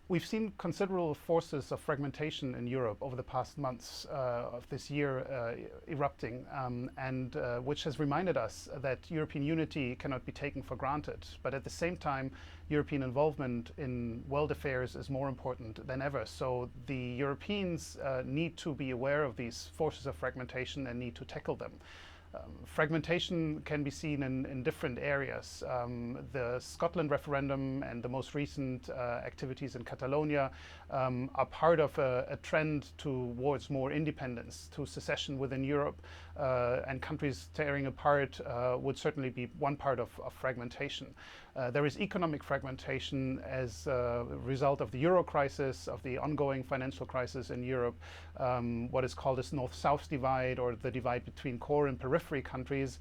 We've seen considerable forces of fragmentation in Europe over the past months of this year erupting, and which has reminded us that European unity cannot be taken for granted. But at the same time, European involvement in world affairs is more important than ever. So the Europeans need to be aware of these forces of fragmentation and need to tackle them. Fragmentation can be seen in different areas. The Scotland referendum and the most recent activities in Catalonia are part of a trend towards more independence, to secession within Europe, and countries tearing apart would certainly be one part of fragmentation. There is economic fragmentation as a result of the euro crisis, of the ongoing financial crisis in Europe, what is called this north-south divide, or the divide between core and periphery countries,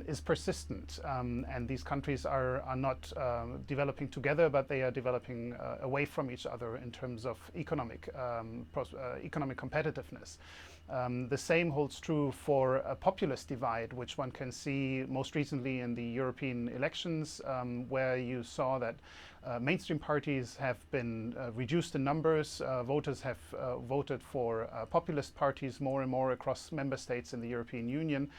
is persistent. And these countries are not developing together, but they are developing away from each other in terms of economic competitiveness. The same holds true for a populist divide, which one can see most recently in the European elections, where you saw that mainstream parties have been reduced in numbers. Voters have voted for populist parties more and more across member states in the European Union.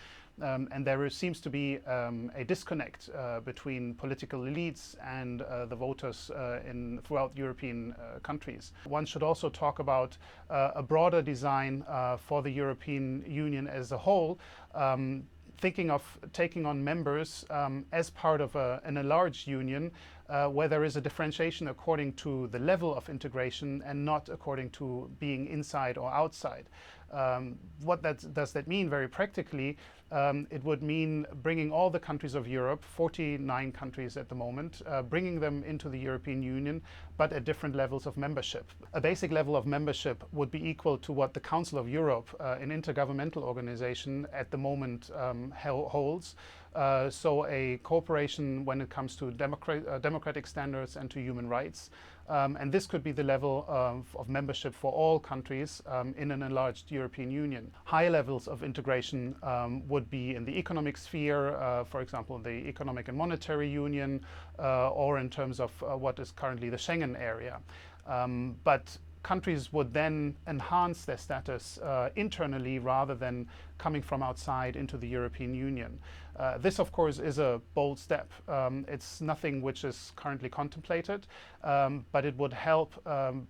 And there seems to be a disconnect between political elites and the voters throughout European countries. One should also talk about a broader design for the European Union as a whole, thinking of taking on members as part of an enlarged union, where there is a differentiation according to the level of integration and not according to being inside or outside. What does that mean very practically? It would mean bringing all the countries of Europe, 49 countries at the moment, bringing them into the European Union, but at different levels of membership. A basic level of membership would be equal to what the Council of Europe, an intergovernmental organization, at the moment holds. So a cooperation when it comes to democratic standards and to human rights. And this could be the level of membership for all countries in an enlarged European Union. High levels of integration would be in the economic sphere, for example, the Economic and Monetary Union, or in terms of what is currently the Schengen area. But countries would then enhance their status internally rather than coming from outside into the European Union. This, of course, is a bold step. It's nothing which is currently contemplated, but it would help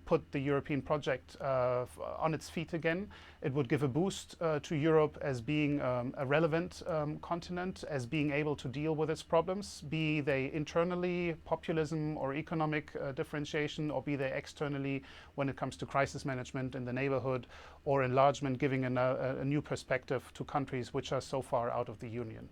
put the European project on its feet again. It would give a boost to Europe as being a relevant continent, as being able to deal with its problems, be they internally, populism or economic differentiation, or be they externally when it comes to crisis management in the neighborhood or enlargement, giving a new perspective to countries which are so far out of the Union.